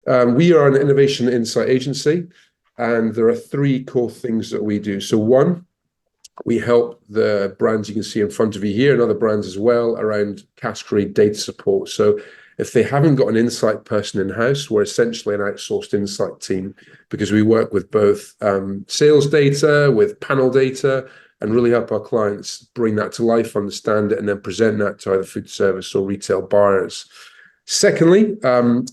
We are an innovation insight agency, and there are three core things that we do. So one, we help the brands you can see in front of you here and other brands as well around category data support. So if they haven't got an insight person in-house, we're essentially an outsourced insight team because we work with both sales data, with panel data, and really help our clients bring that to life, understand it, and then present that to either food service or retail buyers. Secondly,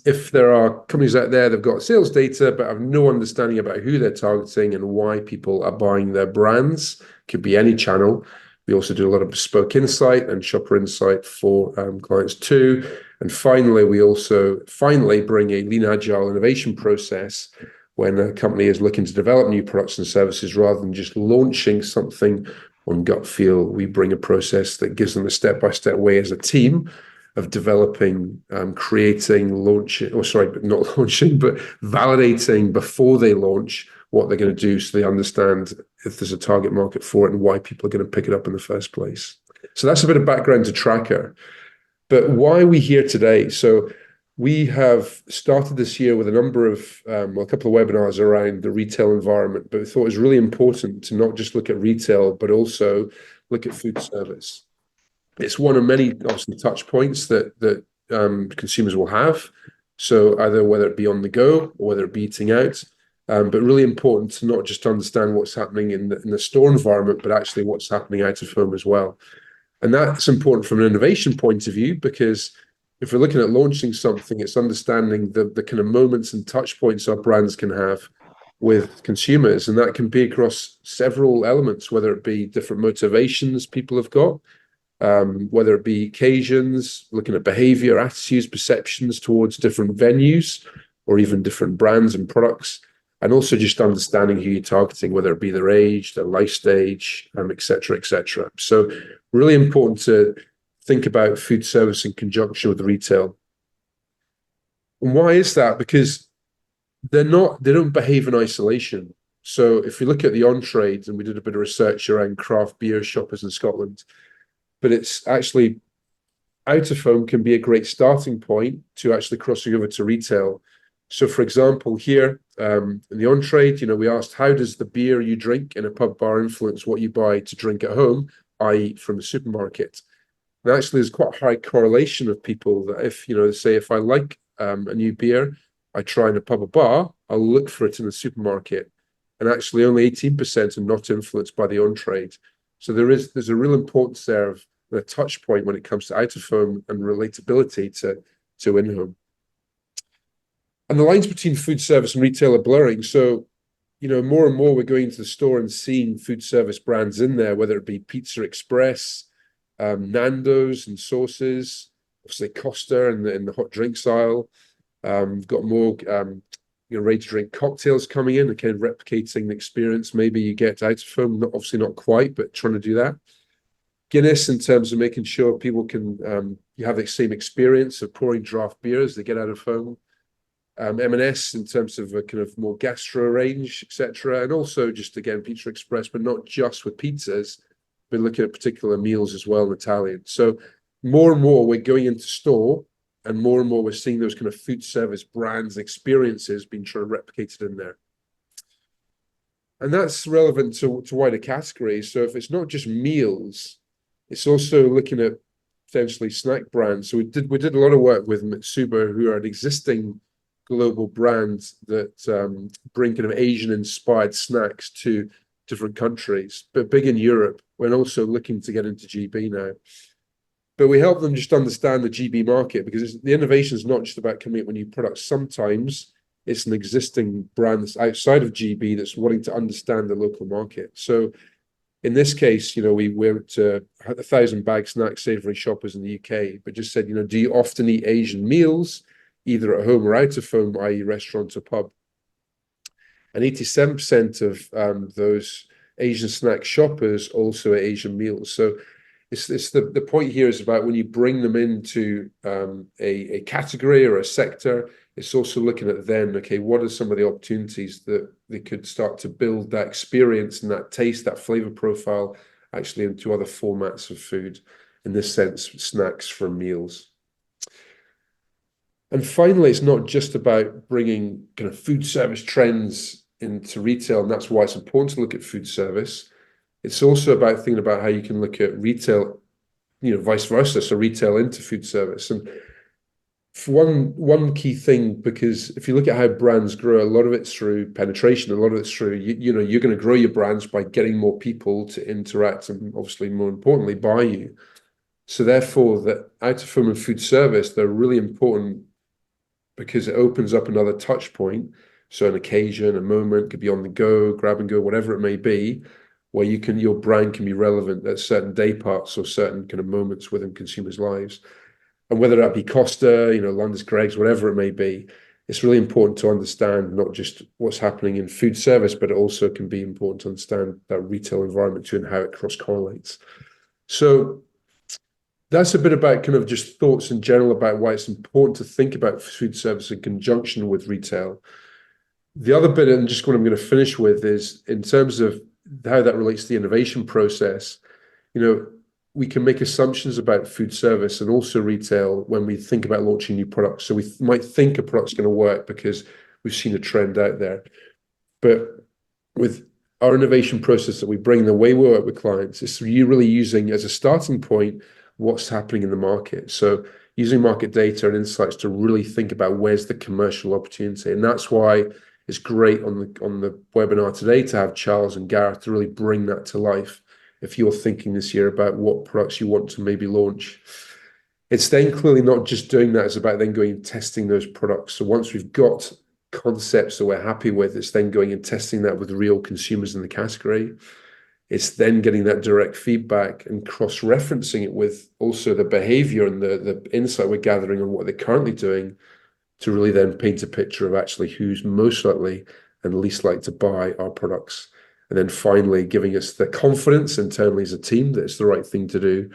if there are companies out there that have got sales data but have no understanding about who they're targeting and why people are buying their brands, could be any channel. We also do a lot of bespoke insight and shopper insight for clients too. And finally, we also bring a lean agile innovation process when a company is looking to develop new products and services rather than just launching something on gut feel. We bring a process that gives them a step-by-step way as a team of developing, creating, launching, or sorry, but not launching, but validating before they launch what they're going to do so they understand if there's a target market for it and why people are going to pick it up in the first place. So that's a bit of background to TRKR. But why are we here today? So we have started this year with a number of, a couple of webinars around the retail environment, but we thought it was really important to not just look at retail, but also look at food service. It's one of many, obviously, touch points that consumers will have. So either whether it be on the go or whether it be eating out, but really important to not just understand what's happening in the store environment, but actually what's happening out of home as well. And that's important from an innovation point of view, because if we're looking at launching something, it's understanding the kind of moments and touch points our brands can have with consumers. And that can be across several elements, whether it be different motivations people have got, whether it be occasions, looking at behavior, attitudes, perceptions towards different venues, or even different brands and products, and also just understanding who you're targeting, whether it be their age, their life stage, et cetera, et cetera. So really important to think about food service in conjunction with retail. And why is that? Because they don't behave in isolation. So if you look at the on-trade, and we did a bit of research around craft beer shoppers in Scotland, but it's actually out of home can be a great starting point to actually crossing over to retail. So for example, here in the on-trade, we asked, how does the beer you drink in a pub bar influence what you buy to drink at home, i.e. from the supermarket? And actually there's quite a high correlation of people that if, say if I like a new beer, I try in a pub or bar, I'll look for it in the supermarket. And actually only 18% are not influenced by the on-trade. So there's a real importance there of a touch point when it comes to out of home and relatability to in-home. And the lines between food service and retail are blurring. So, more and more we're going to the store and seeing food service brands in there, whether it be Pizza Express, Nando's and sauces, obviously Costa in the hot drinks aisle. We've got more ready-to-drink cocktails coming in, again, replicating the experience maybe you get out of home, obviously not quite, but trying to do that. Guinness in terms of making sure people can you have the same experience of pouring draft beer as they get out of home. M&S in terms of a kind of more gastro range, etc. And also just, again, Pizza Express, but not just with pizzas, but looking at particular meals as well in Italian. So more and more we're going into store, and more we're seeing those kind of food service brands experiences being trying to replicate it in there. And that's relevant to wider categories. So if it's not just meals, it's also looking at potentially snack brands. So we did a lot of work with Mitsuba, who are an existing global brand that bring kind of Asian-inspired snacks to different countries, but big in Europe. We're also looking to get into GB now. But we help them just understand the GB market, because the innovation is not just about coming up with new products. Sometimes it's an existing brand that's outside of GB that's wanting to understand the local market. So in this case, we went to 1,000 bag snack savory shoppers in the UK, but just said, do you often eat Asian meals, either at home or out of home, i.e. restaurant or pub? And 87% of those Asian snack shoppers also eat Asian meals. So it's the point here is about when you bring them into a category or a sector, it's also looking at then, okay, what are some of the opportunities that they could start to build that experience and that taste, that flavor profile actually into other formats of food, in this sense, snacks from meals. And finally, it's not just about bringing kind of food service trends into retail, and that's why it's important to look at food service. It's also about thinking about how you can look at retail, vice versa, so retail into food service. And for one key thing, because if you look at how brands grow, a lot of it's through penetration, a lot of it's through, you're going to grow your brands by getting more people to interact and obviously more importantly, buy you. So therefore, the out-of-home and food service, they're really important because it opens up another touch point. So an occasion, a moment, could be on the go, grab and go, whatever it may be, where your brand can be relevant at certain day parts or certain kind of moments within consumers' lives. And whether that be Costa, London's Greggs, whatever it may be, it's really important to understand not just what's happening in food service, but it also can be important to understand that retail environment too and how it cross correlates. So that's a bit about kind of just thoughts in general about why it's important to think about food service in conjunction with retail. The other bit, and just what I'm going to finish with, is in terms of how that relates to the innovation process. We can make assumptions about food service and also retail when we think about launching new products. So we might think a product's going to work because we've seen a trend out there. But with our innovation process that we bring, the way we work with clients, is really using as a starting point what's happening in the market. So using market data and insights to really think about where's the commercial opportunity. And that's why it's great on the webinar today to have Charles and Gareth to really bring that to life. If you're thinking this year about what products you want to maybe launch, it's then clearly not just doing that. It's about then going and testing those products. So once we've got concepts that we're happy with, it's then going and testing that with real consumers in the category. It's then getting that direct feedback and cross-referencing it with also the behavior and the insight we're gathering on what they're currently doing to really then paint a picture of actually who's most likely and least likely to buy our products. And then finally, giving us the confidence internally as a team that it's the right thing to do,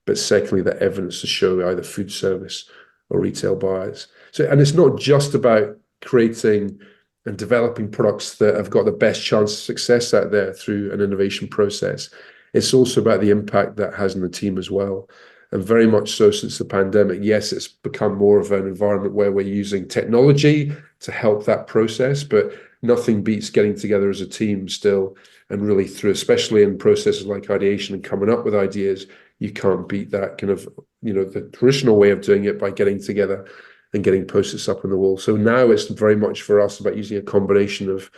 but secondly, the evidence to show either food service or retail buyers. So, and it's not just about creating and developing products that have got the best chance of success out there through an innovation process. It's also about the impact that has on the team as well. And very much so since the pandemic, yes, it's become more of an environment where we're using technology to help that process, but nothing beats getting together as a team still and really through, especially in processes like ideation and coming up with ideas, you can't beat that kind of, the traditional way of doing it by getting together and getting post-its up on the wall. So now it's very much for us about using a combination of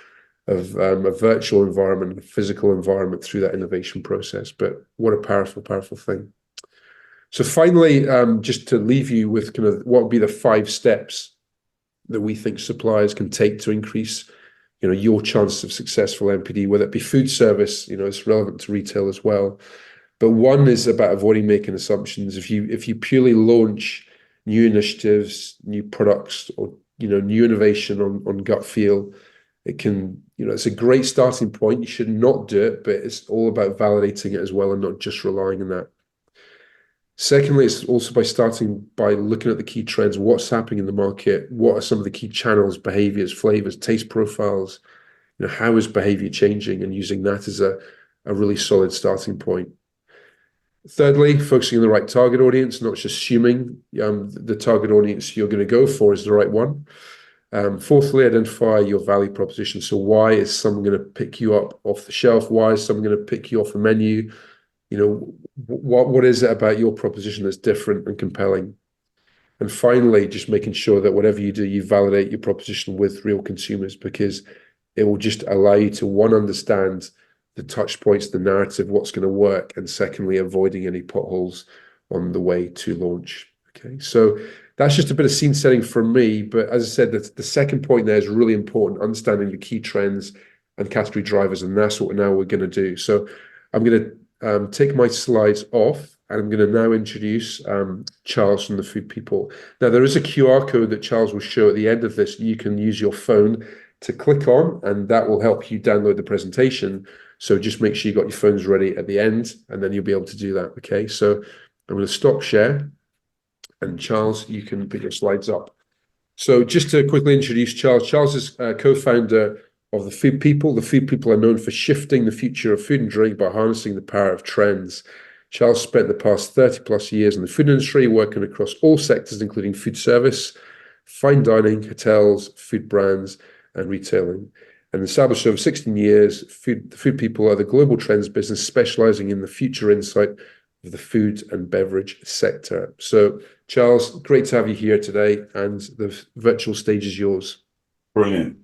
a virtual environment, a physical environment through that innovation process. But what a powerful, powerful thing. So finally, just to leave you with kind of what would be the 5 steps that we think suppliers can take to increase, your chance of successful NPD, whether it be food service, it's relevant to retail as well. But one is about avoiding making assumptions. If you purely launch new initiatives, new products, or new innovation on gut feel, it can, it's a great starting point. You should not do it, but it's all about validating it as well and not just relying on that. Secondly, it's also by looking at the key trends, what's happening in the market, what are some of the key channels, behaviors, flavors, taste profiles, how is behavior changing, and using that as a really solid starting point. Thirdly, focusing on the right target audience, not just assuming the target audience you're going to go for is the right one. Fourthly, identify your value proposition. So why is someone going to pick you up off the shelf? Why is someone going to pick you off a menu? What is it about your proposition that's different and compelling? And finally, just making sure that whatever you do, you validate your proposition with real consumers, because it will just allow you to, one, understand the touch points, the narrative, what's going to work, and secondly, avoiding any potholes on the way to launch. Okay, so that's just a bit of scene setting from me. But as I said, the second point there is really important, understanding the key trends and category drivers, and that's what we're going to do. So I'm going to take my slides off, and I'm going to now introduce Charles from the Food People. Now, there is a QR code that Charles will show at the end of this. You can use your phone to click on, and that will help you download the presentation. So just make sure you got your phones ready at the end, and then you'll be able to do that. Okay, so I'm going to stop share, and Charles, you can put your slides up. So just to quickly introduce Charles. Charles is co-founder of the Food People. The Food People are known for shifting the future of food and drink by harnessing the power of trends. Charles spent the past 30 plus years in the food industry, working across all sectors, including food service, fine dining, hotels, food brands, and retailing. And established over 16 years, the Food People are the global trends business specializing in the future insight of the food and beverage sector. So, Charles, great to have you here today, and the virtual stage is yours. Brilliant.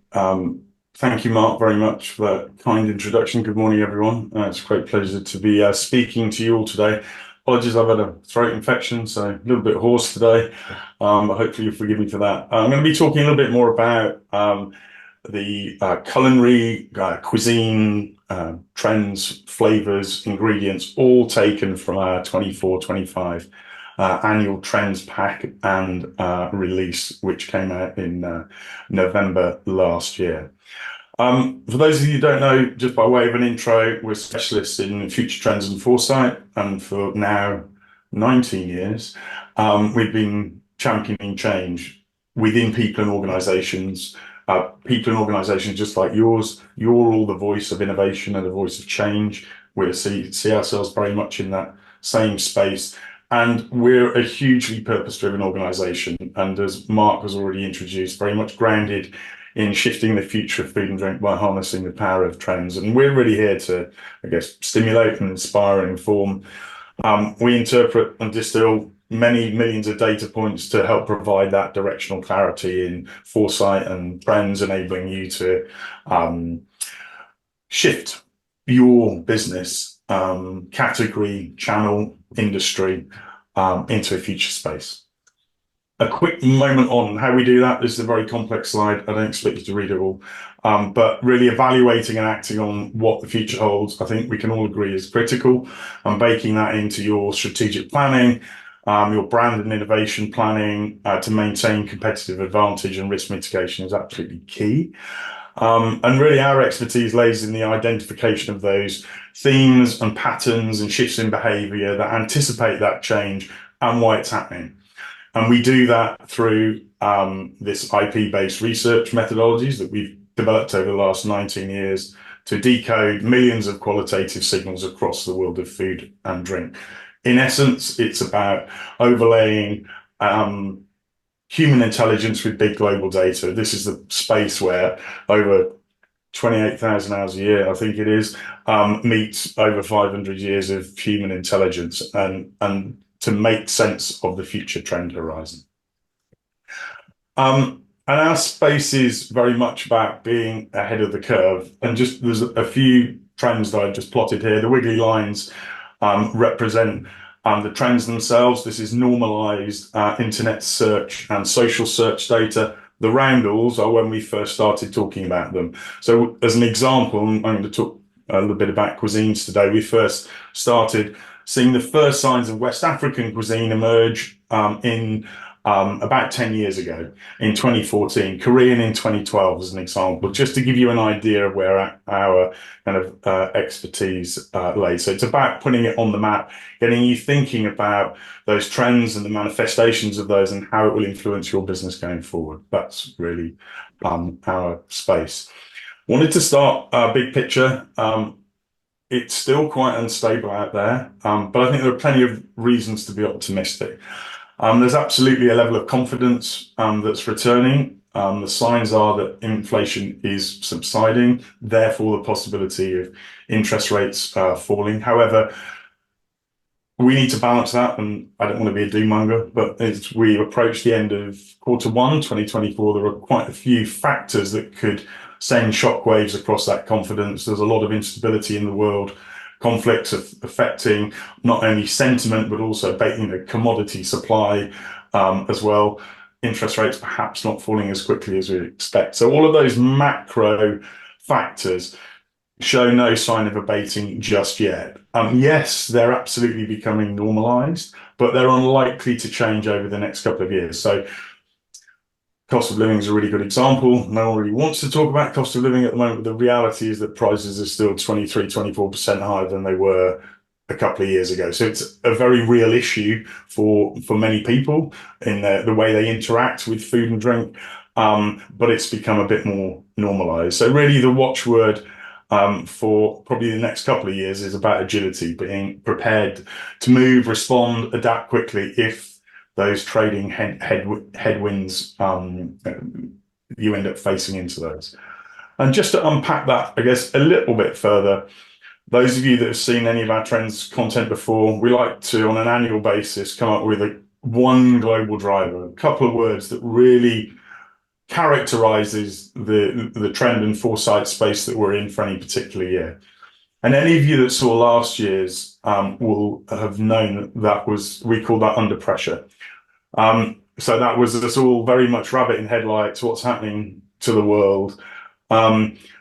Thank you, Mark, very much for that kind introduction. Good morning, everyone. It's a great pleasure to be speaking to you all today. Apologies, I've had a throat infection, so a little bit hoarse today, but hopefully you'll forgive me for that. I'm going to be talking a little bit more about the culinary, cuisine, trends, flavors, ingredients, all taken from our 24-25 annual trends pack and release, which came out in November last year. For those of you who don't know, just by way of an intro, we're specialists in future trends and foresight, and for now 19 years, we've been championing change within people and organizations. People and organizations just like yours, you're all the voice of innovation and the voice of change. We see ourselves very much in that same space. And we're a hugely purpose-driven organization. And as Mark has already introduced, very much grounded in shifting the future of food and drink by harnessing the power of trends. And we're really here to, I guess, stimulate and inspire and inform. We interpret and distill many millions of data points to help provide that directional clarity in foresight and trends, enabling you to shift your business, category, channel, industry into a future space. A quick moment on how we do that. This is a very complex slide. I don't expect you to read it all, but really evaluating and acting on what the future holds, I think we can all agree is critical, and baking that into your strategic planning, your brand and innovation planning to maintain competitive advantage and risk mitigation is absolutely key. And really our expertise lays in the identification of those themes and patterns and shifts in behavior that anticipate that change and why it's happening. And we do that through this IP-based research methodologies that we've developed over the last 19 years to decode millions of qualitative signals across the world of food and drink. In essence, it's about overlaying human intelligence with big global data. This is the space where over 28,000 hours a year, I think it is, meets over 500 years of human intelligence and to make sense of the future trend horizon. And our space is very much about being ahead of the curve. And just there's a few trends that I've just plotted here. The wiggly lines represent the trends themselves. This is normalized internet search and social search data. The roundels are when we first started talking about them. So as an example, I'm going to talk a little bit about cuisines today. We first started seeing the first signs of West African cuisine emerge in about 10 years ago, in 2014, Korean in 2012 as an example, just to give you an idea of where our kind of expertise lays. So it's about putting it on the map, getting you thinking about those trends and the manifestations of those and how it will influence your business going forward. That's really our space. Wanted to start big picture. It's still quite unstable out there, but I think there are plenty of reasons to be optimistic. There's absolutely a level of confidence that's returning. The signs are that inflation is subsiding, therefore the possibility of interest rates falling. However, we need to balance that, and I don't want to be a doom-monger, but as we approach the end of Q1 2024, there are quite a few factors that could send shockwaves across that confidence. There's a lot of instability in the world, conflicts affecting not only sentiment, but also commodity supply as well. Interest rates perhaps not falling as quickly as we expect. So all of those macro factors show no sign of abating just yet. Yes, they're absolutely becoming normalized, but they're unlikely to change over the next couple of years. So cost of living is a really good example. No one really wants to talk about cost of living at the moment, but the reality is that prices are still 23-24% higher than they were a couple of years ago. So it's a very real issue for many people in the way they interact with food and drink, but it's become a bit more normalized. So really the watchword for probably the next couple of years is about agility, being prepared to move, respond, adapt quickly if those trading headwinds, you end up facing into those. And just to unpack that, I guess, a little bit further, those of you that have seen any of our trends content before, we like to, on an annual basis, come up with one global driver, a couple of words that really characterizes the trend and foresight space that we're in for any particular year. And any of you that saw last year's will have known that we call that under pressure. So that was us all very much rabbit in headlights, what's happening to the world.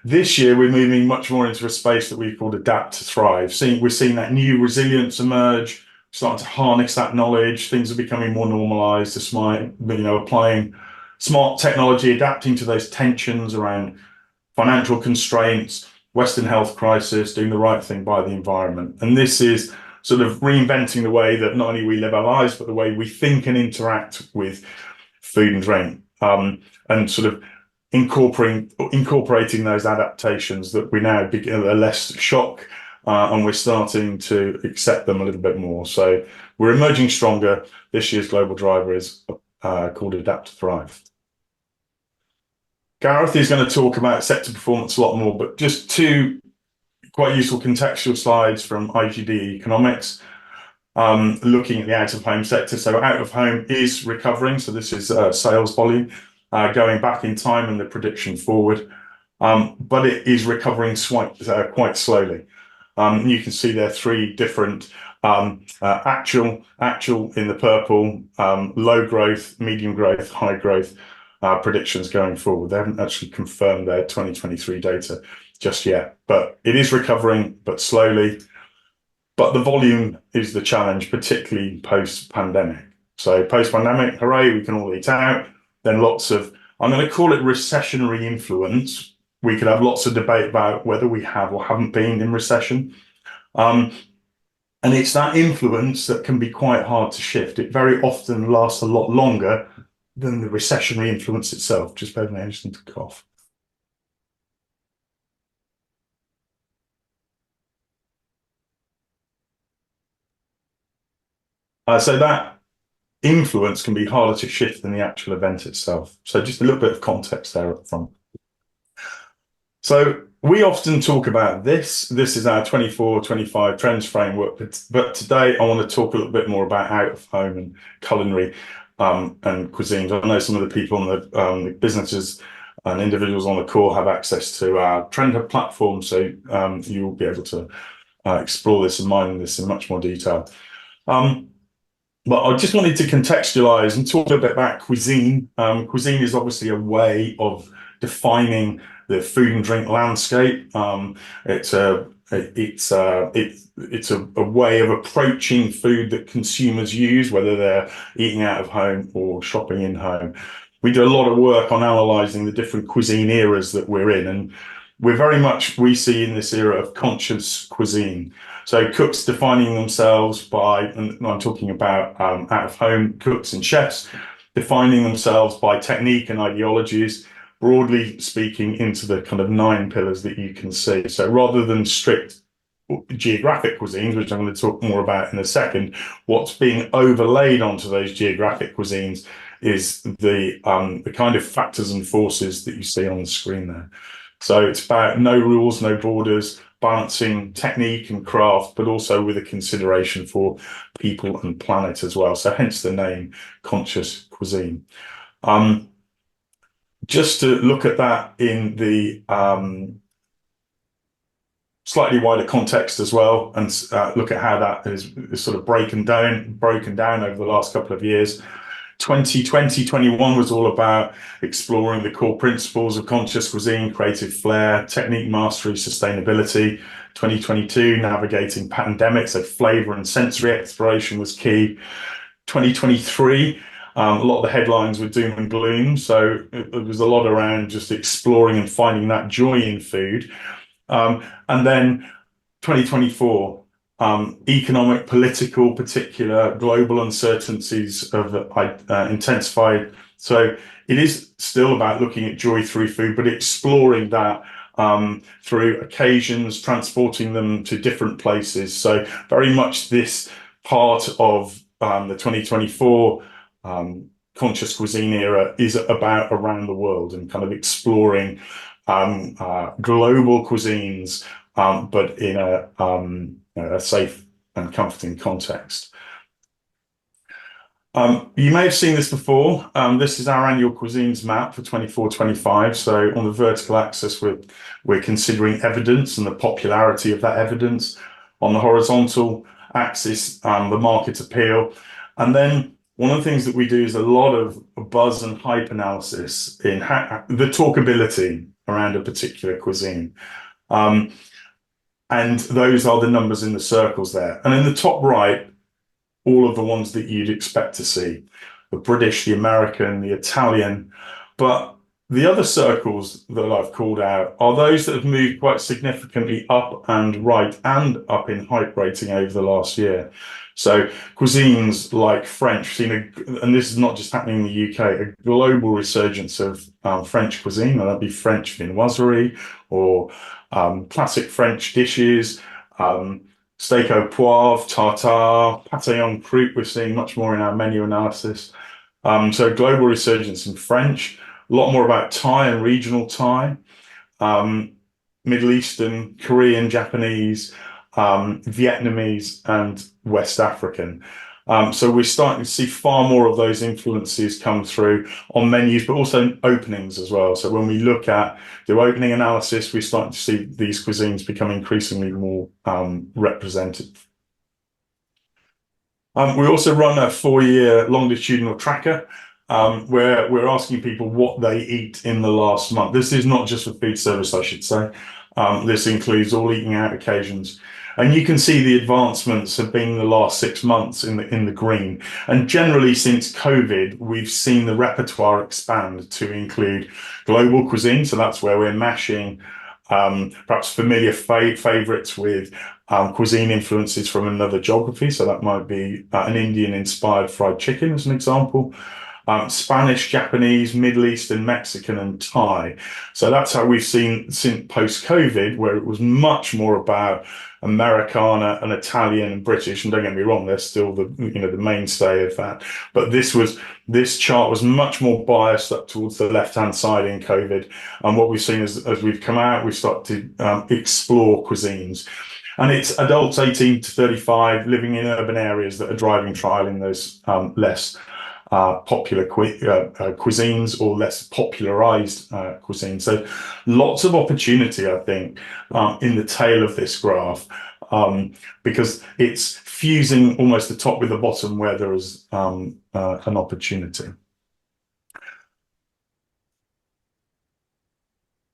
This year, we're moving much more into a space that we've called adapt to thrive. We're seeing that new resilience emerge, starting to harness that knowledge. Things are becoming more normalized, applying smart technology, adapting to those tensions around financial constraints, Western health crisis, doing the right thing by the environment. And this is sort of reinventing the way that not only we live our lives, but the way we think and interact with food and drink, and sort of incorporating those adaptations that we now begin a less shock, and we're starting to accept them a little bit more. So we're emerging stronger. This year's global driver is called Adapt to Thrive. Gareth is going to talk about sector performance a lot more, but just two quite useful contextual slides from IGD Economics, looking at the out-of-home sector. So out-of-home is recovering. So this is sales volume going back in time and the prediction forward, but it is recovering quite slowly. You can see there are three different actual in the purple, low growth, medium growth, high growth predictions going forward. They haven't actually confirmed their 2023 data just yet, but it is recovering, but slowly. But the volume is the challenge, particularly post-pandemic. So post-pandemic, hooray, we can all eat out. Then lots of, I'm going to call it recessionary influence. We could have lots of debate about whether we have or haven't been in recession. And it's that influence that can be quite hard to shift. It very often lasts a lot longer than the recessionary influence itself. Just bear with me, I just need to cough. So that influence can be harder to shift than the actual event itself. So just a little bit of context there up front. So we often talk about this. This is our 24-25 trends framework, but today I want to talk a little bit more about out-of-home and culinary and cuisines. I know some of the people on the businesses and individuals on the call have access to our Trend Hub platform, so you'll be able to explore this and mine this in much more detail. But I just wanted to contextualize and talk a bit about cuisine. Cuisine is obviously a way of defining the food and drink landscape. It's a way of approaching food that consumers use, whether they're eating out of home or shopping in home. We do a lot of work on analysing the different cuisine eras that we're in, and we see in this era of conscious cuisine. So cooks defining themselves by, and I'm talking about out-of-home cooks and chefs, defining themselves by technique and ideologies, broadly speaking, into the kind of 9 pillars that you can see. So rather than strict geographic cuisines, which I'm going to talk more about in a second, what's being overlaid onto those geographic cuisines is the kind of factors and forces that you see on the screen there. So it's about no rules, no borders, balancing technique and craft, but also with a consideration for people and planet as well. So hence the name conscious cuisine. Just to look at that in the slightly wider context as well, and look at how that is sort of broken down over the last couple of years. 2020-21 was all about exploring the core principles of conscious cuisine, creative flair, technique mastery, sustainability. 2022, navigating pandemic, so flavor and sensory exploration was key. 2023, a lot of the headlines were doom and gloom, so it was a lot around just exploring and finding that joy in food. And then 2024, economic, political, particular global uncertainties have intensified. So it is still about looking at joy through food, but exploring that through occasions, transporting them to different places. So very much this part of the 2024 conscious cuisine era is about around the world and kind of exploring global cuisines, but in a safe and comforting context. You may have seen this before. This is our annual cuisines map for 24-25. So on the vertical axis, we're considering evidence and the popularity of that evidence. On the horizontal axis, the market appeal. And then one of the things that we do is a lot of buzz and hype analysis in the talkability around a particular cuisine. And those are the numbers in the circles there. And in the top right, all of the ones that you'd expect to see, the British, the American, the Italian. But the other circles that I've called out are those that have moved quite significantly up and right and up in hype rating over the last year. So cuisines like French, and this is not just happening in the UK, a global resurgence of French cuisine, whether that be French viennoiserie or classic French dishes, steak au poivre, tartare, pâté en croûte, we're seeing much more in our menu analysis. So global resurgence in French, a lot more about Thai and regional Thai, Middle Eastern, Korean, Japanese, Vietnamese, and West African. So we're starting to see far more of those influences come through on menus, but also openings as well. So when we look at the opening analysis, we're starting to see these cuisines become increasingly more represented. We also run a 4-year longitudinal tracker where we're asking people what they eat in the last month. This is not just for food service, I should say. This includes all eating out occasions. And you can see the advancements have been in the last 6 months in the green. And generally since COVID, we've seen the repertoire expand to include global cuisine. So that's where we're mashing perhaps familiar favorites with cuisine influences from another geography. So that might be an Indian-inspired fried chicken as an example. Spanish, Japanese, Middle Eastern, Mexican, and Thai. So that's how we've seen since post-COVID, where it was much more about Americana and Italian and British. And don't get me wrong, they're still the mainstay of that. But this chart was much more biased up towards the left-hand side in COVID. And what we've seen is, as we've come out, we've started to explore cuisines. And it's adults 18 to 35 living in urban areas that are driving trial in those less popular cuisines or less popularized cuisines. So lots of opportunity, I think, in the tail of this graph, because it's fusing almost the top with the bottom where there is an opportunity.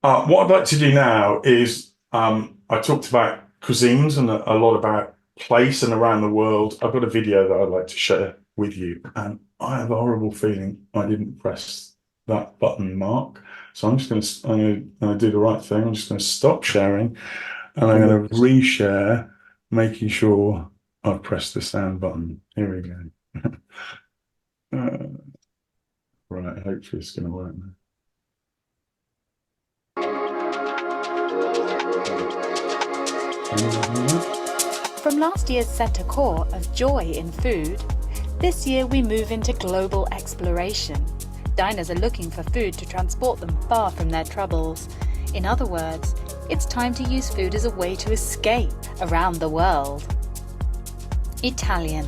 What I'd like to do now is, I talked about cuisines and a lot about place and around the world. I've got a video that I'd like to share with you, and I have a horrible feeling I didn't press that button mark. So I'm just going to do the right thing. I'm just going to stop sharing, and I'm going to reshare, making sure I've pressed the sound button. Here we go. Right, hopefully it's going to work now. From last year's centre core of joy in food, this year we move into global exploration. Diners are looking for food to transport them far from their troubles. In other words, it's time to use food as a way to escape around the world. Italian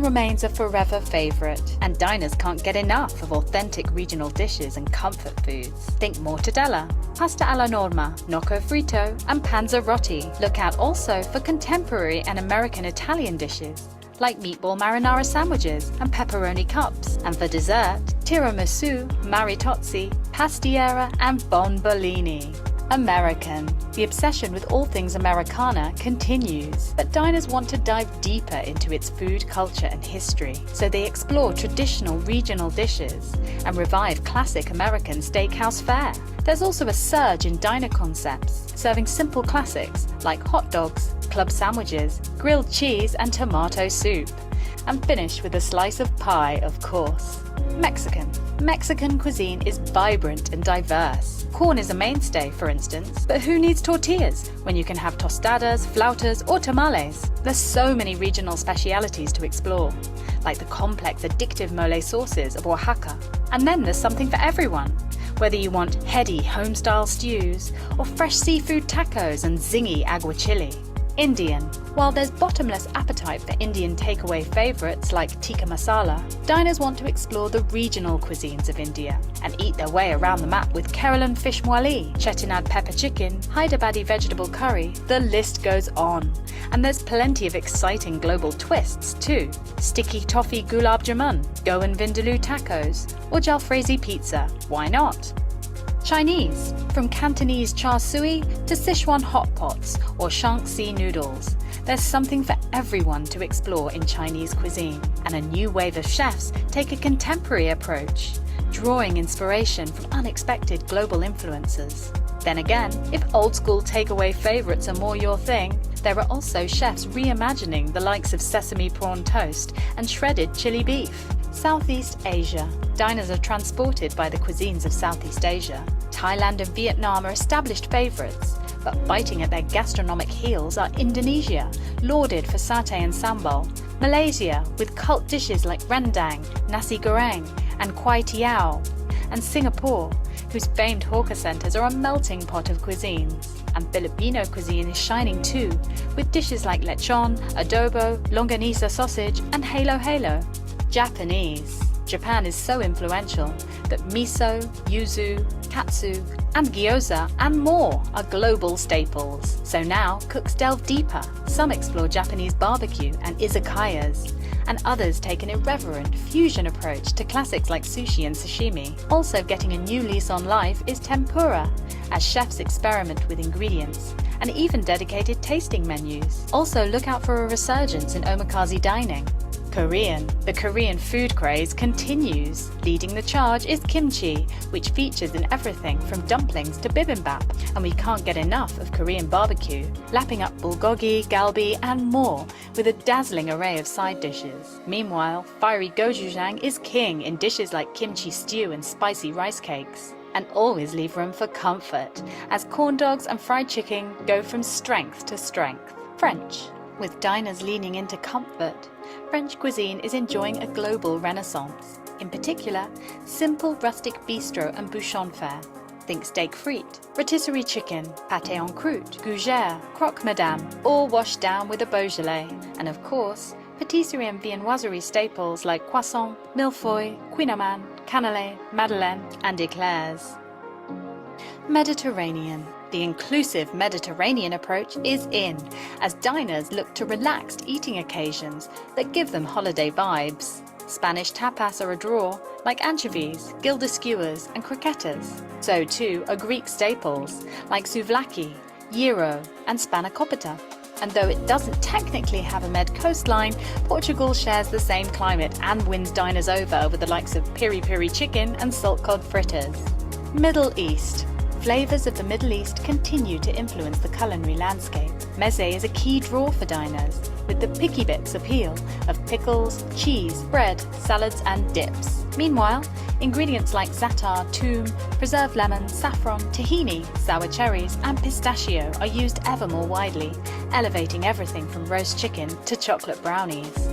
remains a forever favourite, and diners can't get enough of authentic regional dishes and comfort foods. Think mortadella, pasta alla norma, gnocco fritto, and panzerotti. Look out also for contemporary and American Italian dishes, like meatball marinara sandwiches and pepperoni cups. And for dessert, tiramisu, maritozzi, pastiera, and bombolini. American. The obsession with all things Americana continues, but diners want to dive deeper into its food, culture, and history, so they explore traditional regional dishes and revive classic American steakhouse fare. There's also a surge in diner concepts, serving simple classics like hot dogs, club sandwiches, grilled cheese, and tomato soup. And finish with a slice of pie, of course. Mexican cuisine is vibrant and diverse. Corn is a mainstay, for instance, but who needs tortillas when you can have tostadas, flautas, or tamales? There's so many regional specialities to explore. like the complex addictive mole sauces of Oaxaca. And then there's something for everyone, whether you want heady home-style stews or fresh seafood tacos and zingy aguachili. Indian. While there's bottomless appetite for Indian takeaway favourites like tikka masala, diners want to explore the regional cuisines of India and eat their way around the map with Kerala fish moali, Chettinad pepper chicken, Hyderabadi vegetable curry. The list goes on. And there's plenty of exciting global twists too. Sticky toffee gulab jamun, Goan vindaloo tacos, or jalfrezi pizza. Why not? Chinese, from Cantonese char siu to Sichuan hot pots or Shaanxi noodles. There's something for everyone to explore in Chinese cuisine, and a new wave of chefs take a contemporary approach, drawing inspiration from unexpected global influences. Then again, if old-school takeaway favourites are more your thing, there are also chefs reimagining the likes of sesame prawn toast and shredded chili beef. Southeast Asia. Diners are transported by the cuisines of Southeast Asia. Thailand and Vietnam are established favourites, but biting at their gastronomic heels are Indonesia, lauded for satay and sambal, Malaysia, with cult dishes like rendang, nasi goreng, and kway teow, and Singapore, whose famed hawker centres are a melting pot of cuisines. And Filipino cuisine is shining too, with dishes like lechon, adobo, longanisa sausage, and halo halo. Japanese. Japan is so influential that miso, yuzu, katsu, and gyoza and more are global staples. So now cooks delve deeper. Some explore Japanese barbecue and izakayas, and others take an irreverent fusion approach to classics like sushi and sashimi. Also getting a new lease on life is tempura, as chefs experiment with ingredients, and even dedicated tasting menus. Also look out for a resurgence in omakase dining. Korean. The Korean food craze continues. Leading the charge is kimchi, which features in everything from dumplings to bibimbap, and we can't get enough of Korean barbecue, lapping up bulgogi, galbi, and more, with a dazzling array of side dishes. Meanwhile, fiery gochujang is king in dishes like kimchi stew and spicy rice cakes. And always leave room for comfort, as corn dogs and fried chicken go from strength to strength. French. With diners leaning into comfort, French cuisine is enjoying a global renaissance. In particular, simple rustic bistro and bouchon fare. Think steak frite, rotisserie chicken, pâté en croûte, gougère, croque madame, all washed down with a Beaujolais. And of course, patisserie and viennoiserie staples like croissant, millefeuille, quinoman, cannelé, madeleine, and eclairs. Mediterranean. The inclusive Mediterranean approach is in, as diners look to relaxed eating occasions that give them holiday vibes. Spanish tapas are a draw, like anchovies, gilda skewers, and croquetas. So too are Greek staples, like souvlaki, gyro, and spanakopita. And though it doesn't technically have a med coastline, Portugal shares the same climate and wins diners over with the likes of piri-piri chicken and salt cod fritters. Middle East. Flavours of the Middle East continue to influence the culinary landscape. Meze is a key draw for diners, with the picky bits appeal of pickles, cheese, bread, salads and dips. Meanwhile, ingredients like za'atar, toum, preserved lemon, saffron, tahini, sour cherries and pistachio are used ever more widely, elevating everything from roast chicken to chocolate brownies.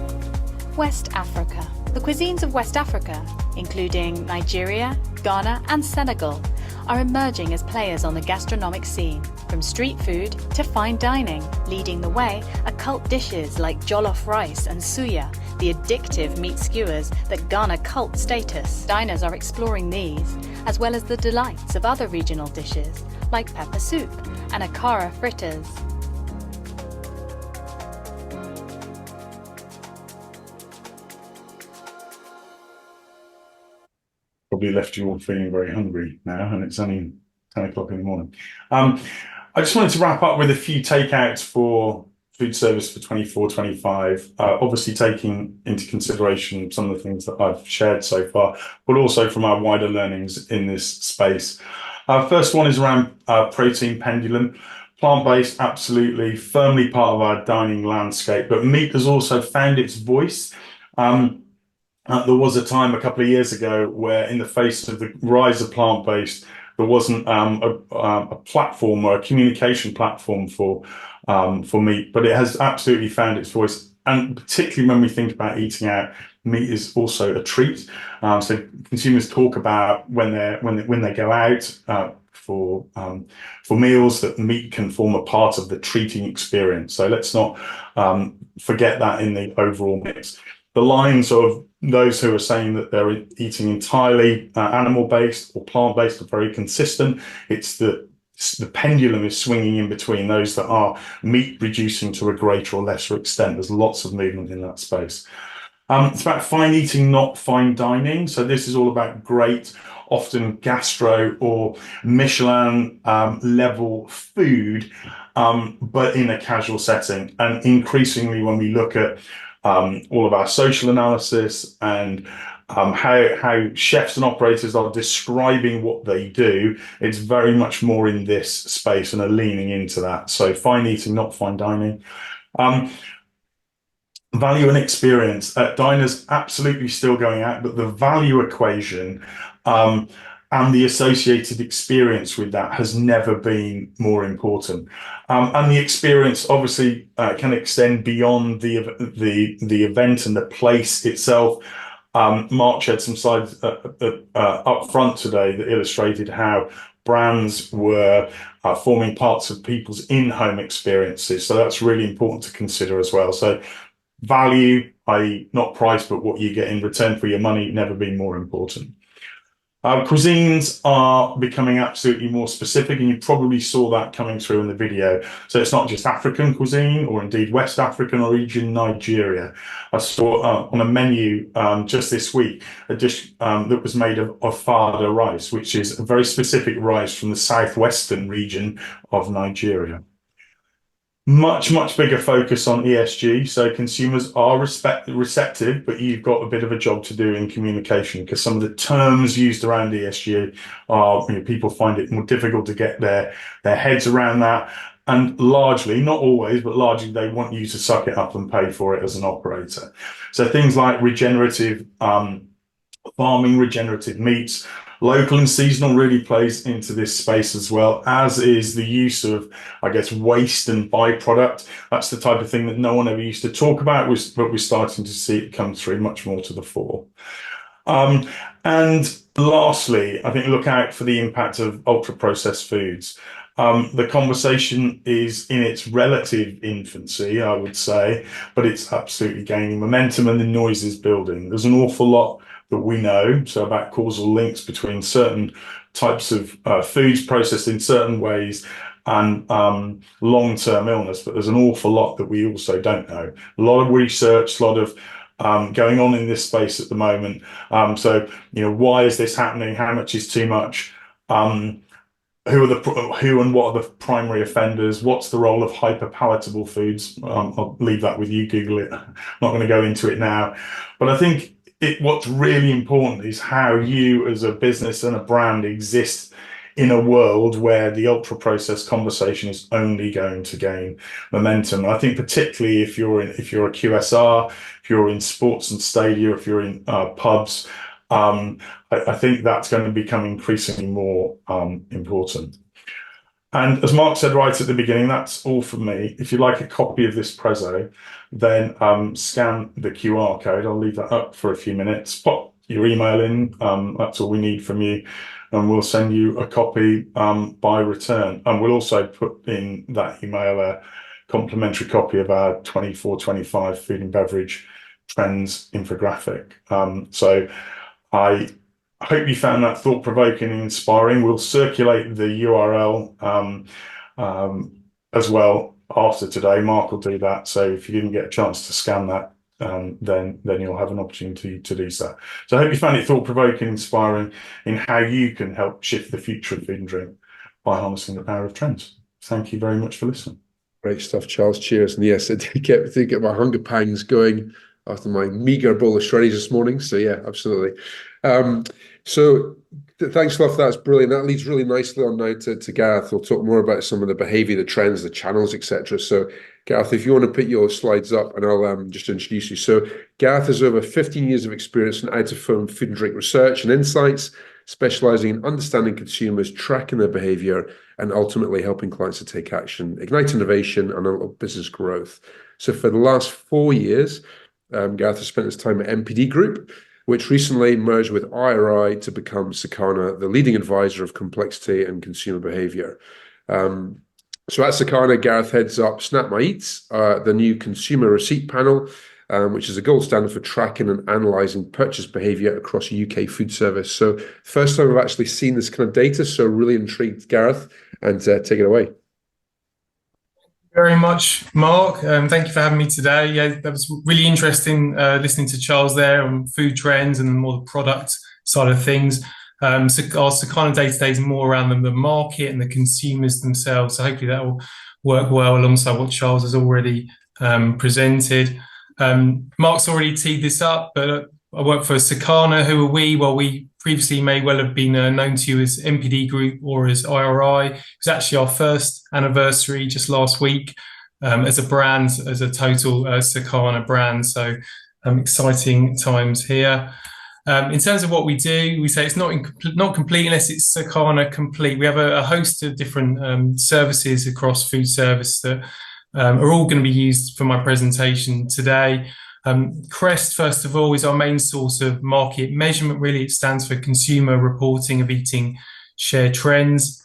West Africa. The cuisines of West Africa, including Nigeria, Ghana and Senegal, are emerging as players on the gastronomic scene, from street food to fine dining. Leading the way are cult dishes like jollof rice and suya, the addictive meat skewers that garner cult status. Diners are exploring these, as well as the delights of other regional dishes like pepper soup and akara fritters. Probably left you all feeling very hungry now, and it's only 10 o'clock in the morning. I just wanted to wrap up with a few takeouts for food service for 24-25, obviously taking into consideration some of the things that I've shared so far, but also from our wider learnings in this space. First one is around protein pendulum. Plant-based, absolutely, firmly part of our dining landscape, but meat has also found its voice. There was a time a couple of years ago where, in the face of the rise of plant-based, there wasn't a platform or a communication platform for meat, but it has absolutely found its voice. And particularly when we think about eating out, meat is also a treat. So consumers talk about when they go out for meals, that meat can form a part of the treating experience. So let's not forget that in the overall mix. The lines of those who are saying that they're eating entirely animal-based or plant-based are very consistent. It's the pendulum is swinging in between those that are meat reducing to a greater or lesser extent. There's lots of movement in that space. It's about fine eating, not fine dining. So this is all about great, often gastro or Michelin level food, but in a casual setting. And increasingly, when we look at all of our social analysis and how chefs and operators are describing what they do, it's very much more in this space and are leaning into that. So fine eating, not fine dining. Value and experience. Diners absolutely still going out, but the value equation and the associated experience with that has never been more important. And the experience obviously can extend beyond the event and the place itself. Mark shared some slides up front today that illustrated how brands were forming parts of people's in-home experiences. So that's really important to consider as well. So value, i.e. not price, but what you get in return for your money, never been more important. Cuisines are becoming absolutely more specific, and you probably saw that coming through in the video. So it's not just African cuisine, or indeed West African or even Nigeria. I saw on a menu just this week a dish that was made of fada rice, which is a very specific rice from the southwestern region of Nigeria. Much bigger focus on ESG. So consumers are receptive, but you've got a bit of a job to do in communication, because some of the terms used around ESG are, people find it more difficult to get their heads around that. And largely, not always, but largely they want you to suck it up and pay for it as an operator. So things like regenerative farming, regenerative meats, local and seasonal really plays into this space as well, as is the use of, I guess, waste and byproduct. That's the type of thing that no one ever used to talk about, but we're starting to see it come through much more to the fore. And lastly, I think look out for the impact of ultra-processed foods. The conversation is in its relative infancy, I would say, but it's absolutely gaining momentum and the noise is building. There's an awful lot that we know, so about causal links between certain types of foods processed in certain ways and long-term illness, but there's an awful lot that we also don't know. A lot of research, a lot of going on in this space at the moment. So, why is this happening? How much is too much? Who and what are the primary offenders? What's the role of hyperpalatable foods? I'll leave that with you, Google it. I'm not going to go into it now, but I think what's really important is how you as a business and a brand exist in a world where the ultra-processed conversation is only going to gain momentum. I think particularly if you're a QSR, if you're in sports and stadia, if you're in pubs, I think that's going to become increasingly more important. And as Mark said right at the beginning, that's all from me. If you'd like a copy of this prezzo, then scan the QR code. I'll leave that up for a few minutes. Pop your email in. That's all we need from you. And we'll send you a copy by return. And we'll also put in that email a complimentary copy of our 24-25 food and beverage trends infographic. So I hope you found that thought-provoking and inspiring. We'll circulate the URL as well after today. Mark will do that. So if you didn't get a chance to scan that, then you'll have an opportunity to do so. So I hope you found it thought-provoking, inspiring in how you can help shift the future of food and drink by harnessing the power of trends. Thank you very much for listening. Great stuff, Charles. Cheers. And yes, I did get my hunger pangs going after my meager bowl of shreddies this morning. So yeah, absolutely. So thanks a lot for that. It's brilliant. That leads really nicely on now to Gareth. We'll talk more about some of the behavior, the trends, the channels, etc. So Gareth, if you want to put your slides up and I'll just introduce you. So Gareth has over 15 years of experience in out-of-home food and drink research and insights, specializing in understanding consumers, tracking their behavior, and ultimately helping clients to take action, ignite innovation and business growth. So for the last 4 years, Gareth has spent his time at NPD Group, which recently merged with IRI to become Circana, the leading advisor of complexity and consumer behavior. So at Circana, Gareth heads up Snap My Eats, the new consumer receipt panel, which is a gold standard for tracking and analysing purchase behaviour across UK food service. So first time I've actually seen this kind of data, so really intrigued, Gareth, and take it away. Very much, Mark. Thank you for having me today. Yeah, that was really interesting listening to Charles there on food trends and more the product side of things. So our Circana day-to-day is more around the market and the consumers themselves. So hopefully that will work well alongside what Charles has already presented. Mark's already teed this up, but I work for Circana. Who are we? Well, we previously may well have been known to you as NPD Group or as IRI. It was actually our first anniversary just last week as a brand, as a total Circana brand. So exciting times here. In terms of what we do, we say it's not complete unless it's Circana complete. We have a host of different services across food service that are all going to be used for my presentation today. CREST, first of all, is our main source of market measurement. Really, it stands for Consumer Reporting of Eating Share Trends.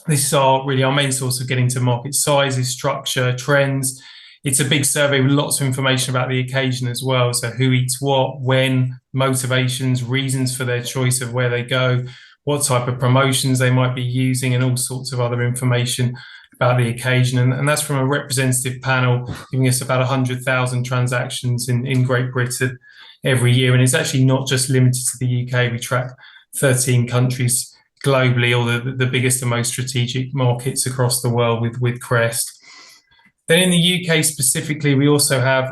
This is really our main source of getting to market sizes, structure, trends. It's a big survey with lots of information about the occasion as well. So who eats what, when, motivations, reasons for their choice of where they go, what type of promotions they might be using, and all sorts of other information about the occasion. And that's from a representative panel giving us about 100,000 transactions in Great Britain every year. And it's actually not just limited to the UK. We track 13 countries globally, or the biggest and most strategic markets across the world with CREST. Then in the UK specifically, we also have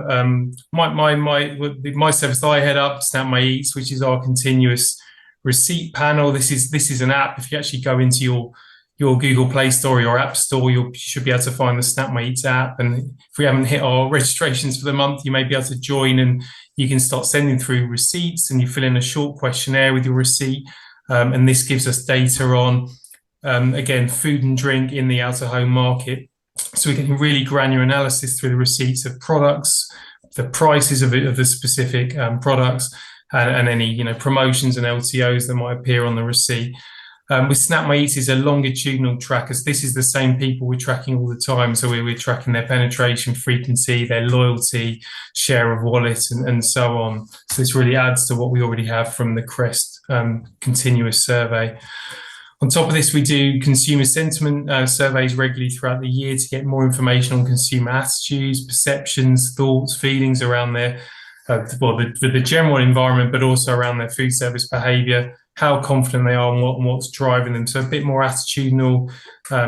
my service that I head up, Snap My Eats, which is our continuous receipt panel. This is an app. If you actually go into your Google Play Store or your App Store, you should be able to find the Snap My Eats app. And if we haven't hit our registrations for the month, you may be able to join and you can start sending through receipts, and you fill in a short questionnaire with your receipt. And this gives us data on, again, food and drink in the out-of-home market. So we can really granular analysis through the receipts of products, the prices of the specific products, and any promotions and LTOs that might appear on the receipt. With Snap My Eats is a longitudinal track, as this is the same people we're tracking all the time. So we're tracking their penetration, frequency, their loyalty, share of wallet, and so on. So this really adds to what we already have from the CREST continuous survey. On top of this, we do consumer sentiment surveys regularly throughout the year to get more information on consumer attitudes, perceptions, thoughts, feelings around their, the general environment, but also around their food service behaviour, how confident they are and what's driving them. So a bit more attitudinal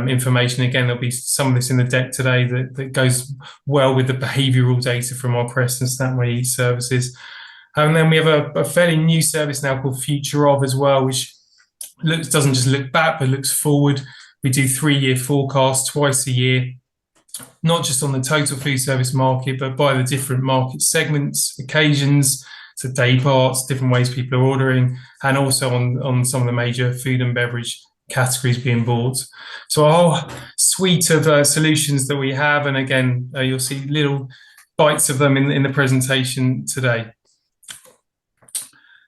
information. Again, there'll be some of this in the deck today that goes well with the behavioural data from our CREST and Snap My Eats services. And then we have a fairly new service now called Future Of as well, which doesn't just look back, but looks forward. We do 3-year forecasts twice a year, not just on the total food service market, but by the different market segments, occasions, so day parts, different ways people are ordering, and also on some of the major food and beverage categories being bought. So a whole suite of solutions that we have, and again, you'll see little bites of them in the presentation today.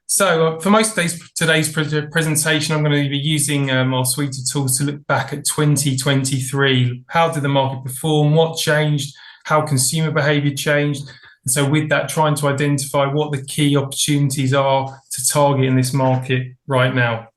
So for most of today's presentation, I'm going to be using our suite of tools to look back at 2023. How did the market perform? What changed? How consumer behaviour changed? And so with that, trying to identify what the key opportunities are to target in this market right now.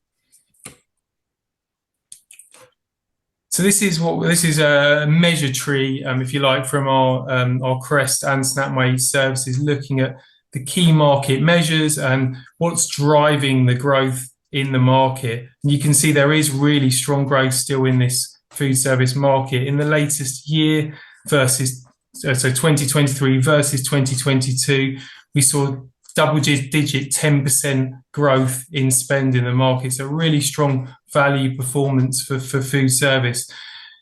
So this is a measure tree, if you like, from our CREST and Snap My Eats services, looking at the key market measures and what's driving the growth in the market. And you can see there is really strong growth still in this food service market. In the latest year versus, so 2023 versus 2022, we saw double-digit 10% growth in spend in the market. So really strong value performance for food service.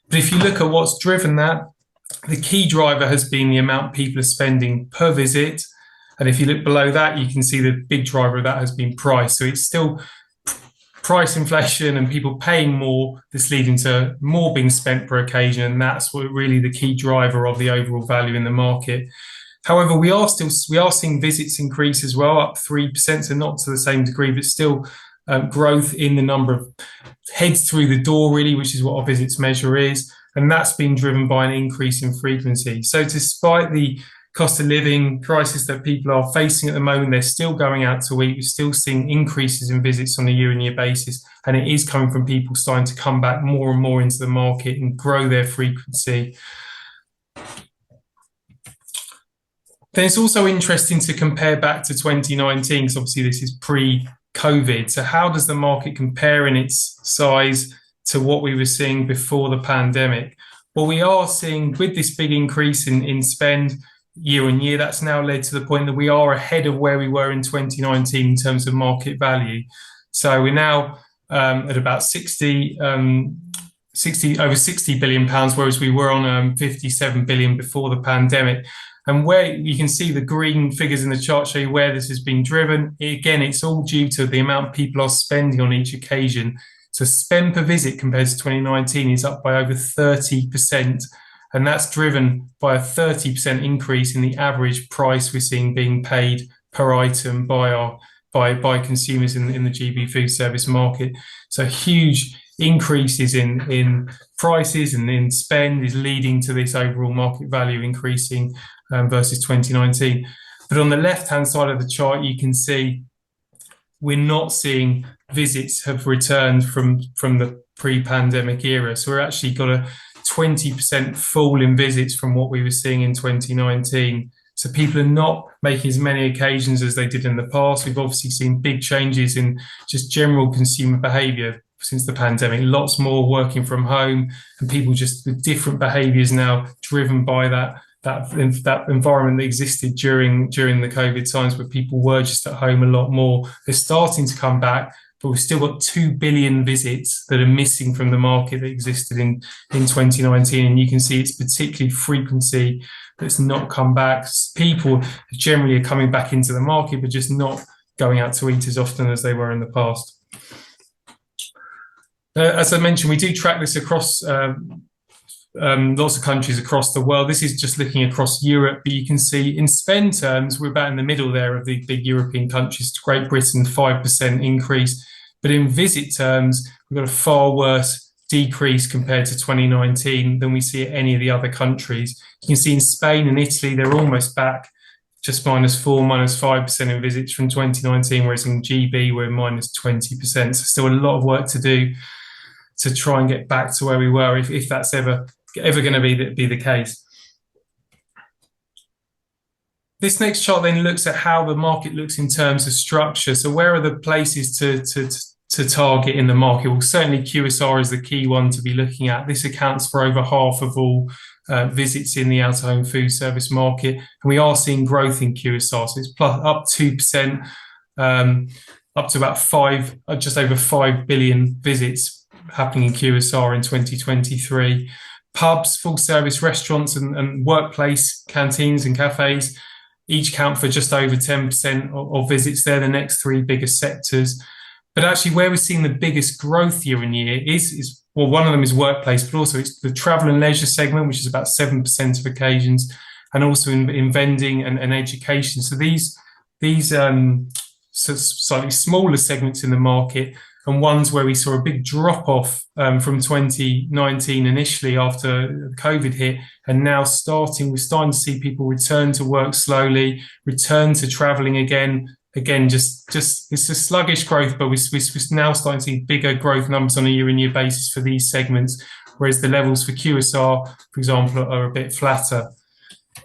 But if you look at what's driven that, the key driver has been the amount people are spending per visit. And if you look below that, you can see the big driver of that has been price. So it's still price inflation and people paying more that's leading to more being spent per occasion. And that's what really the key driver of the overall value in the market. However, we are seeing visits increase as well, up 3%, so not to the same degree, but still growth in the number of heads through the door, really, which is what our visits measure is. And that's been driven by an increase in frequency. So despite the cost of living crisis that people are facing at the moment, they're still going out to eat. We're still seeing increases in visits on a year-on-year basis. And it is coming from people starting to come back more and more into the market and grow their frequency. Then it's also interesting to compare back to 2019, because obviously this is pre-COVID. So how does the market compare in its size to what we were seeing before the pandemic? Well, we are seeing, with this big increase in spend year on year, that's now led to the point that we are ahead of where we were in 2019 in terms of market value. So we're now at about over 60 billion pounds, whereas we were on 57 billion before the pandemic. And where you can see the green figures in the chart show you where this has been driven. Again, it's all due to the amount people are spending on each occasion. So spend per visit compared to 2019 is up by over 30%. And that's driven by a 30% increase in the average price we're seeing being paid per item by consumers in the GB food service market. So huge increases in prices and in spend is leading to this overall market value increasing versus 2019. But on the left-hand side of the chart, you can see we're not seeing visits have returned from the pre-pandemic era. So we're actually got a 20% fall in visits from what we were seeing in 2019. So people are not making as many occasions as they did in the past. We've obviously seen big changes in just general consumer behaviour since the pandemic. Lots more working from home and people just with different behaviours now driven by that environment that existed during the COVID times where people were just at home a lot more. They're starting to come back, but we've still got 2 billion visits that are missing from the market that existed in 2019. And you can see it's particularly frequency that's not come back. People generally are coming back into the market, but just not going out to eat as often as they were in the past. As I mentioned, we do track this across lots of countries across the world. This is just looking across Europe, but you can see in spend terms, we're about in the middle there of the big European countries. Great Britain, 5% increase. But in visit terms, we've got a far worse decrease compared to 2019 than we see at any of the other countries. You can see in Spain and Italy, they're almost back, just -4, -5% in visits from 2019, whereas in GB, we're -20%. So still a lot of work to do to try and get back to where we were, if that's ever going to be the case. This next chart then looks at how the market looks in terms of structure. So where are the places to target in the market? Well, certainly QSR is the key one to be looking at. This accounts for over half of all visits in the out-of-home food service market. And we are seeing growth in QSR. So it's up 2%, up to about just over 5 billion visits happening in QSR in 2023. Pubs, full service restaurants and workplace canteens and cafes each count for just over 10% of visits. They're the next three biggest sectors. But actually where we're seeing the biggest growth year on year is well, one of them is workplace, but also it's the travel and leisure segment, which is about 7% of occasions, and also in vending and education. So these slightly smaller segments in the market, and ones where we saw a big drop off from 2019 initially after COVID hit, and now we're starting to see people return to work slowly, return to traveling again. Again, just it's a sluggish growth, but we're now starting to see bigger growth numbers on a year-on-year basis for these segments, whereas the levels for QSR, for example, are a bit flatter.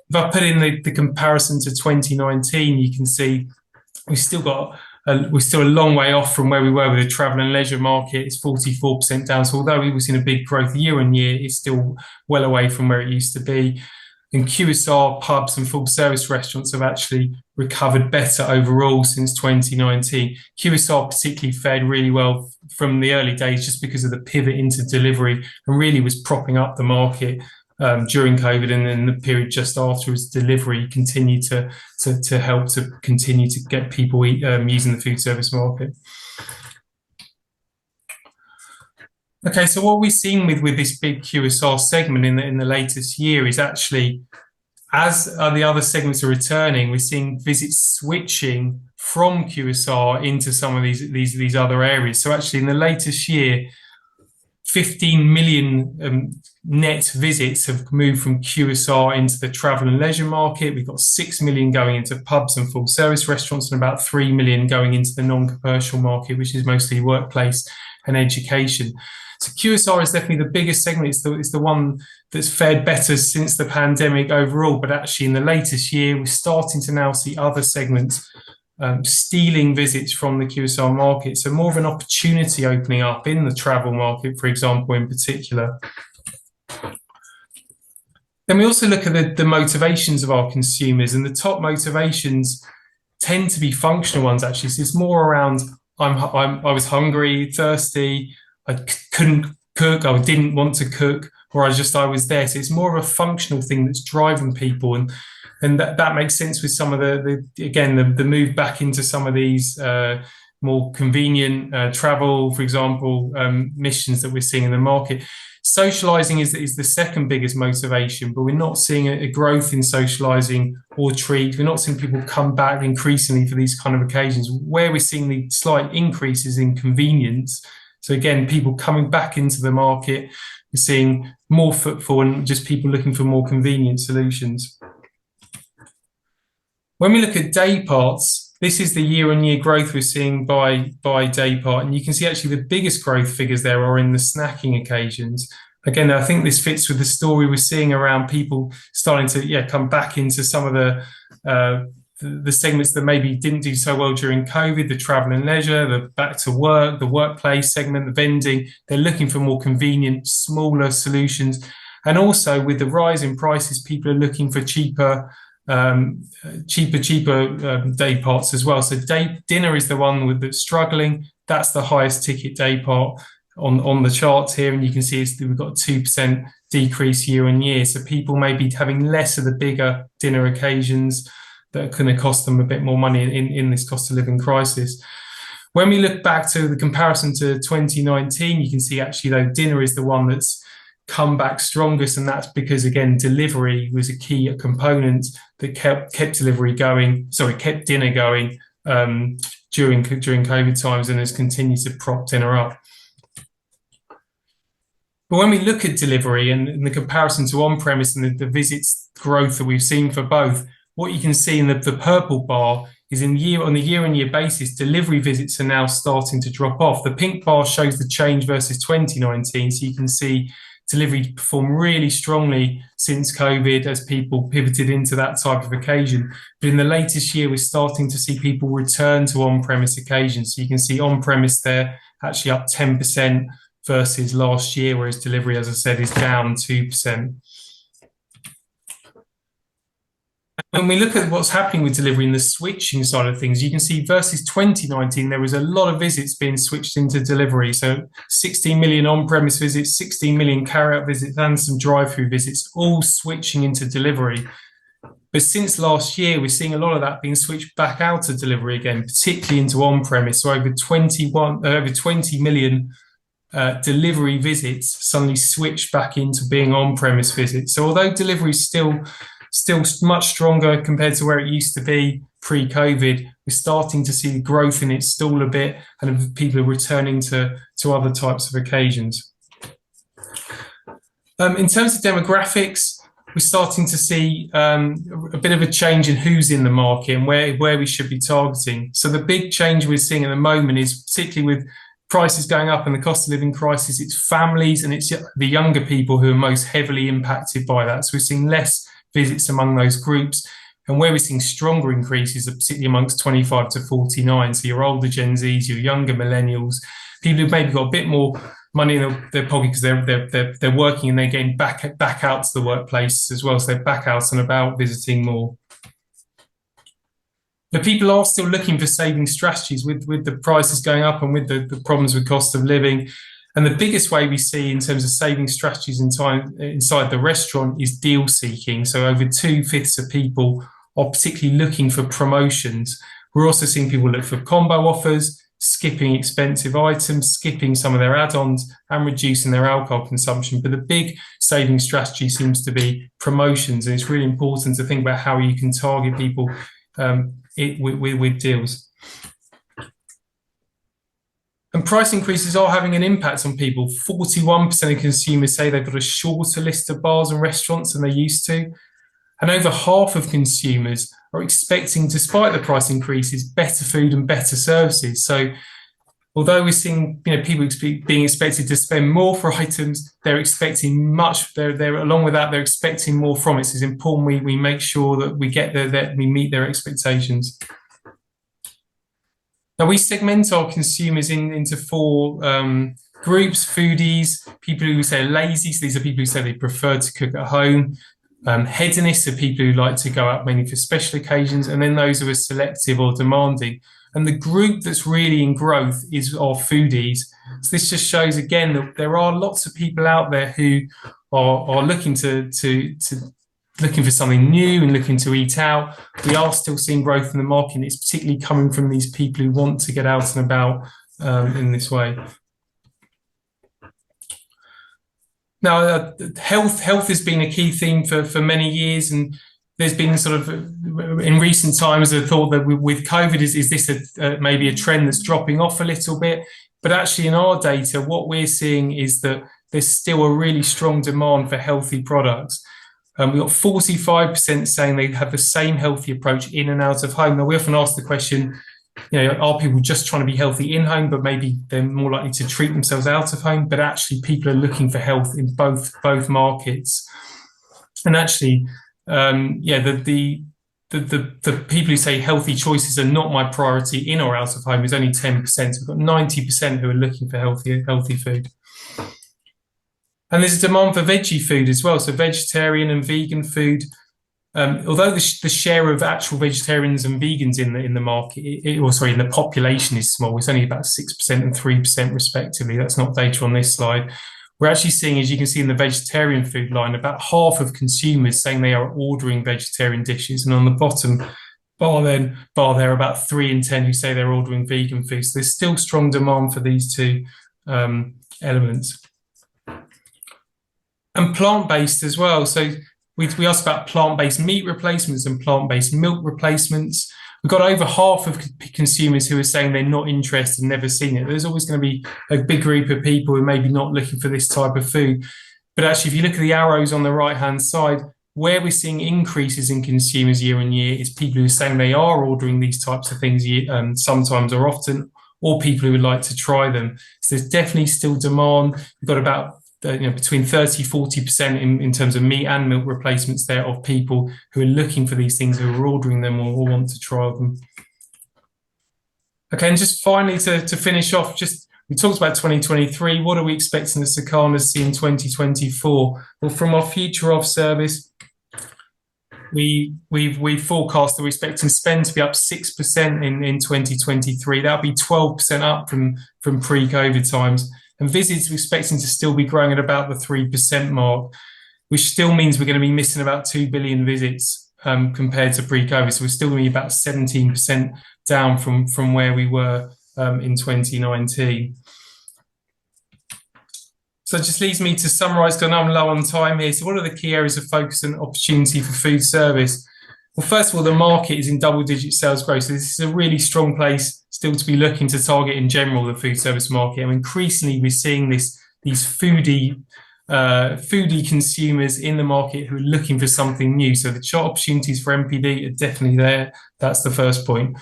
If I put in the comparison to 2019, you can see we're still a long way off from where we were with the travel and leisure market. It's 44% down. So although we've seen a big growth year on year, it's still well away from where it used to be. And QSR, pubs and full service restaurants have actually recovered better overall since 2019. QSR particularly fared really well from the early days just because of the pivot into delivery, and really was propping up the market during COVID, and then the period just afterwards, delivery continued to help to continue to get people using the food service market. Okay, so what we've seen with this big QSR segment in the latest year is actually as the other segments are returning, we're seeing visits switching from QSR into some of these other areas. So actually, in the latest year, 15 million net visits have moved from QSR into the travel and leisure market. We've got 6 million going into pubs and full service restaurants, and about 3 million going into the non-commercial market, which is mostly workplace and education. So QSR is definitely the biggest segment. It's the one that's fared better since the pandemic overall. But actually, in the latest year, we're starting to now see other segments stealing visits from the QSR market. So more of an opportunity opening up in the travel market, for example, in particular. Then we also look at the motivations of our consumers, and the top motivations tend to be functional ones, actually. So it's more around, I was hungry, thirsty, I couldn't cook, I didn't want to cook, or I was there. So it's more of a functional thing that's driving people, and that makes sense with some of the move back into some of these more convenient travel, for example, missions that we're seeing in the market. Socializing is the second biggest motivation, but we're not seeing a growth in socializing or treat. We're not seeing people come back increasingly for these kind of occasions. Where we're seeing the slight increases in convenience. So again, people coming back into the market, we're seeing more footfall and just people looking for more convenient solutions. When we look at day parts, this is the year-on-year growth we're seeing by day part. And you can see actually the biggest growth figures there are in the snacking occasions. Again, I think this fits with the story we're seeing around people starting to come back into some of the segments that maybe didn't do so well during COVID, the travel and leisure, the back to work, the workplace segment, the vending. They're looking for more convenient, smaller solutions. And also with the rise in prices, people are looking for cheaper day parts as well. So dinner is the one that's struggling. That's the highest ticket day part on the charts here. And you can see we've got a 2% decrease year on year. So people may be having less of the bigger dinner occasions that are going to cost them a bit more money in this cost of living crisis. When we look back to the comparison to 2019, you can see actually though dinner is the one that's come back strongest, and that's because again delivery was a key component that kept dinner going during COVID times and has continued to prop dinner up. But when we look at delivery and the comparison to on-premise and the visits growth that we've seen for both, what you can see in the purple bar is on the year-on-year basis, delivery visits are now starting to drop off. The pink bar shows the change versus 2019, so you can see delivery performed really strongly since COVID as people pivoted into that type of occasion. But in the latest year, we're starting to see people return to on-premise occasions. So you can see on-premise there actually up 10% versus last year, whereas delivery, as I said, is down 2%. When we look at what's happening with delivery in the switching side of things, you can see versus 2019, there was a lot of visits being switched into delivery. So 16 million on-premise visits, 16 million carry-out visits, and some drive-through visits, all switching into delivery. But since last year, we're seeing a lot of that being switched back out of delivery again, particularly into on-premise. So over 20 million delivery visits suddenly switched back into being on-premise visits. So although delivery is still much stronger compared to where it used to be pre-COVID, we're starting to see growth in it stall a bit, and people are returning to other types of occasions. In terms of demographics, we're starting to see a bit of a change in who's in the market and where we should be targeting. So the big change we're seeing at the moment is, particularly with prices going up and the cost of living crisis, it's families and it's the younger people who are most heavily impacted by that. So we're seeing less visits among those groups, and where we're seeing stronger increases are particularly amongst 25 to 49. So your older Gen Zs, your younger millennials, people who've maybe got a bit more money in their pocket because they're working and they're getting back out to the workplace as well. So they're back out and about visiting more. The people are still looking for saving strategies with the prices going up and with the problems with cost of living. And the biggest way we see in terms of saving strategies inside the restaurant is deal seeking. So over 2/5 of people are particularly looking for promotions. We're also seeing people look for combo offers, skipping expensive items, skipping some of their add-ons, and reducing their alcohol consumption. But the big saving strategy seems to be promotions, and it's really important to think about how you can target people with deals. And price increases are having an impact on people. 41% of consumers say they've got a shorter list of bars and restaurants than they used to. And over half of consumers are expecting, despite the price increases, better food and better services. So although we're seeing people being expected to spend more for items, they're expecting much. They're along with that, they're expecting more from it. So it's important we make sure that we get there, that we meet their expectations. Now, we segment our consumers into four groups: foodies, people who say lazy, so these are people who say they prefer to cook at home; hedonists are people who like to go out mainly for special occasions; and then those who are selective or demanding. And the group that's really in growth is our foodies. So this just shows again that there are lots of people out there who are looking looking for something new and looking to eat out. We are still seeing growth in the market, and it's particularly coming from these people who want to get out and about in this way. Now, health has been a key theme for many years, and there's been sort of in recent times a thought that with COVID, is this maybe a trend that's dropping off a little bit? But actually, in our data, what we're seeing is that there's still a really strong demand for healthy products. We've got 45% saying they have the same healthy approach in and out of home. Now, we often ask the question, are people just trying to be healthy in home, but maybe they're more likely to treat themselves out of home? But actually, people are looking for health in both markets. And actually, the people who say healthy choices are not my priority in or out of home is only 10%. We've got 90% who are looking for healthy food. And there's a demand for veggie food as well, so vegetarian and vegan food. Although the share of actual vegetarians and vegans in the market, in the population is small. It's only about 6% and 3% respectively. That's not data on this slide. We're actually seeing, as you can see in the vegetarian food line, about half of consumers saying they are ordering vegetarian dishes, and on the bottom bar there, about 3 in 10 who say they're ordering vegan food. So there's still strong demand for these two elements. And plant-based as well. So we asked about plant-based meat replacements and plant-based milk replacements. We've got over half of consumers who are saying they're not interested and never seen it. There's always going to be a big group of people who are maybe not looking for this type of food. But actually, if you look at the arrows on the right-hand side, where we're seeing increases in consumers year on year is people who are saying they are ordering these types of things sometimes or often, or people who would like to try them. So there's definitely still demand. We've got about between 30-40% in terms of meat and milk replacements there of people who are looking for these things, who are ordering them or want to try them. Okay, and just finally to finish off, we talked about 2023. What are we expecting the Circana to see in 2024? Well, from our future of service, we forecast that we're expecting spend to be up 6% in 2023. That'll be 12% up from pre-COVID times. And visits we're expecting to still be growing at about the 3% mark, which still means we're going to be missing about 2 billion visits compared to pre-COVID. So we're still going to be about 17% down from where we were in 2019. So it just leaves me to summarise, because I know I'm low on time here. So what are the key areas of focus and opportunity for food service? Well, first of all, the market is in double-digit sales growth. So this is a really strong place still to be looking to target in general the food service market. And increasingly, we're seeing these foodie consumers in the market who are looking for something new. So the opportunities for NPD are definitely there. That's the first point.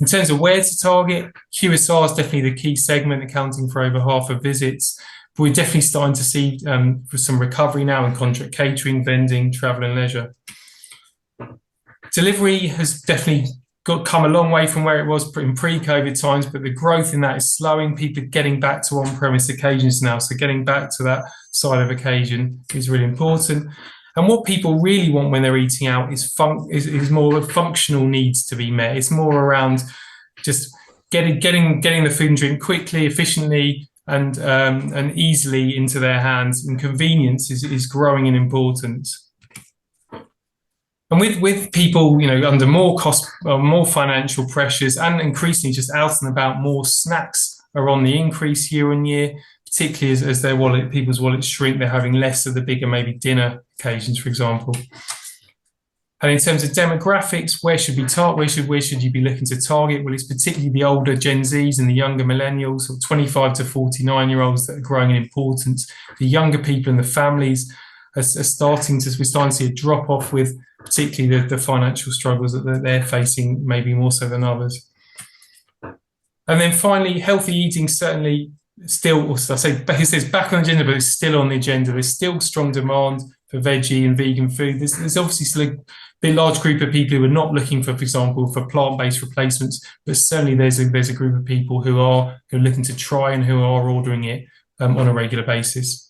In terms of where to target, QSR is definitely the key segment, accounting for over half of visits. But we're definitely starting to see some recovery now in contract catering, vending, travel and leisure. Delivery has definitely come a long way from where it was in pre-COVID times, but the growth in that is slowing. People are getting back to on-premise occasions now. So getting back to that side of occasion is really important. And what people really want when they're eating out is more of functional needs to be met. It's more around just getting the food and drink quickly, efficiently, and easily into their hands. And convenience is growing in importance. And with people, under more cost, more financial pressures, and increasingly just out and about, more snacks are on the increase year on year, particularly as people's wallets shrink. They're having less of the bigger, maybe dinner occasions, for example. And in terms of demographics, where should you be looking to target? Well, it's particularly the older Gen Zs and the younger millennials, or 25 to 49-year-olds, that are growing in importance. The younger people and the families we're starting to see a drop off with, particularly the financial struggles that they're facing, maybe more so than others. And then finally, healthy eating certainly still, I say, it's back on the agenda, but it's still on the agenda. There's still strong demand for veggie and vegan food. There's obviously still a large group of people who are not looking for example, for plant-based replacements, but certainly there's a group of people who are looking to try and who are ordering it on a regular basis.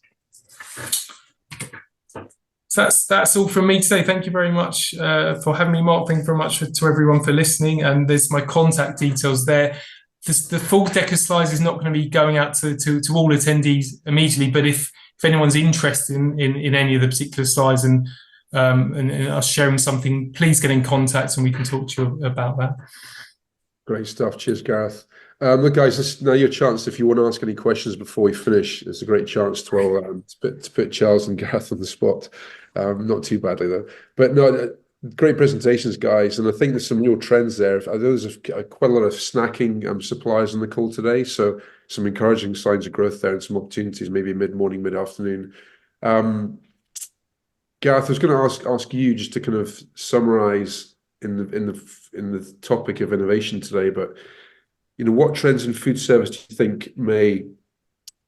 So that's all from me today. Thank you very much for having me, Mark. Thank you very much to everyone for listening. And there's my contact details there. The full deck of slides is not going to be going out to all attendees immediately, but if anyone's interested in any of the particular slides and us sharing something, please get in contact and we can talk to you about that. Great stuff. Cheers, Gareth. Look, guys, this is now your chance. If you want to ask any questions before we finish, it's a great chance to put Charles and Gareth on the spot. Not too badly, though. But no, great presentations, guys. And I think there's some real trends there. There's quite a lot of snacking suppliers on the call today. So some encouraging signs of growth there and some opportunities, maybe mid-morning, mid-afternoon. Gareth, I was going to ask you just to kind of summarize in the topic of innovation today, but what trends in food service do you think may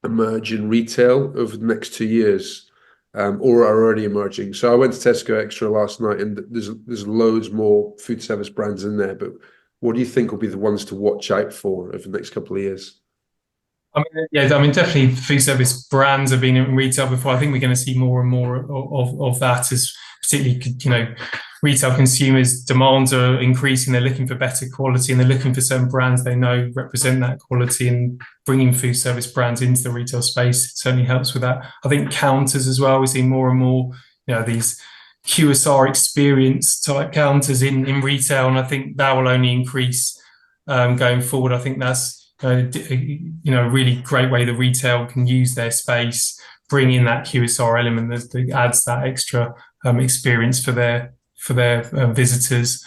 emerge in retail over the next 2 years, or are already emerging? So I went to Tesco Extra last night, and there's loads more food service brands in there. But what do you think will be the ones to watch out for over the next couple of years? Definitely food service brands have been in retail before. I think we're going to see more and more of that, as particularly, retail consumers' demands are increasing. They're looking for better quality and they're looking for certain brands they know represent that quality, and bringing food service brands into the retail space certainly helps with that. I think counters as well, we're seeing more and more, these QSR experience type counters in retail, and I think that will only increase going forward. I think that's a really great way the retail can use their space, bring in that QSR element that adds that extra experience for their visitors.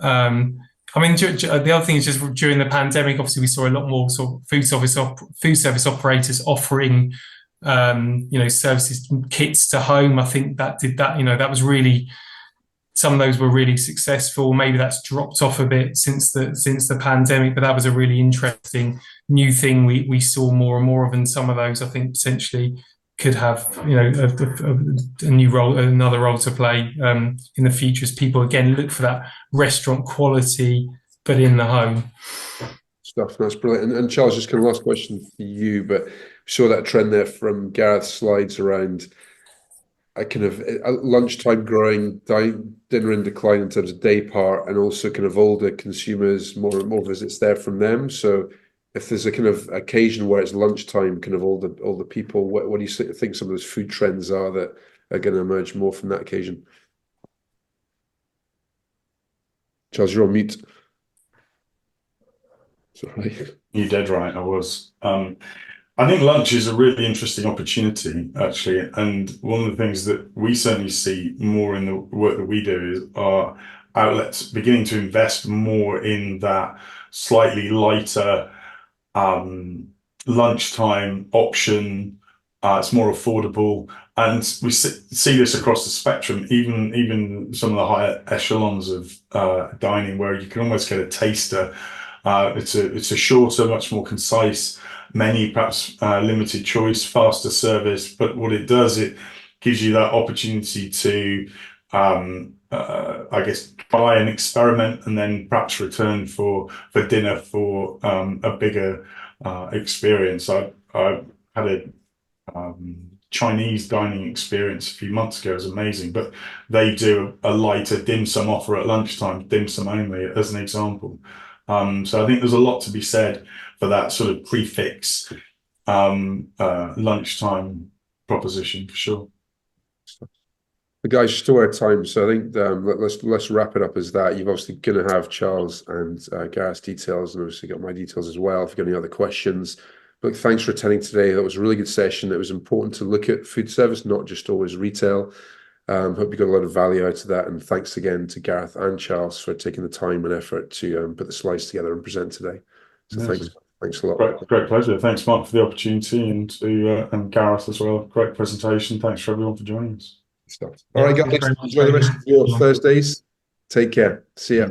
The other thing is just during the pandemic, obviously we saw a lot more sort of food service operators offering services kits to home. I think that that was really, some of those were really successful. Maybe that's dropped off a bit since the pandemic, but that was a really interesting new thing we saw more and more of, and some of those I think potentially could have a new role, another role to play in the future, as people again look for that restaurant quality but in the home. Stuff, that's brilliant. And Charles, just kind of last question for you, but we saw that trend there from Gareth's slides around a kind of lunchtime growing, dinner in decline in terms of day part, and also kind of older consumers, more visits there from them. So if there's a kind of occasion where it's lunchtime, kind of all the people, what do you think some of those food trends are that are going to emerge more from that occasion? Charles, you're on mute. Sorry. You're dead right, I was. I think lunch is a really interesting opportunity, actually. And one of the things that we certainly see more in the work that we do is our outlets beginning to invest more in that slightly lighter lunchtime option. It's more affordable. And we see this across the spectrum, even some of the higher echelons of dining, where you can almost get a taster. It's a shorter, much more concise menu, perhaps limited choice, faster service. But what it does, it gives you that opportunity to, I guess, try and experiment, and then perhaps return for dinner for a bigger experience. I had a Chinese dining experience a few months ago. It was amazing, but they do a lighter dim sum offer at lunchtime, dim sum only, as an example. So I think there's a lot to be said for that sort of prefix lunchtime proposition, for sure. The guys, just aware of time, so I think let's wrap it up as that. You've obviously going to have Charles and Gareth's details, and obviously got my details as well if you've got any other questions. But thanks for attending today. That was a really good session. It was important to look at food service, not just always retail. Hope you got a lot of value out of that, and thanks again to Gareth and Charles for taking the time and effort to put the slides together and present today. So thanks a lot. Great pleasure. Thanks, Mark, for the opportunity, and Gareth as well. Great presentation. Thanks for everyone for joining us. All right, guys, enjoy the rest of your Thursdays. Take care. See ya.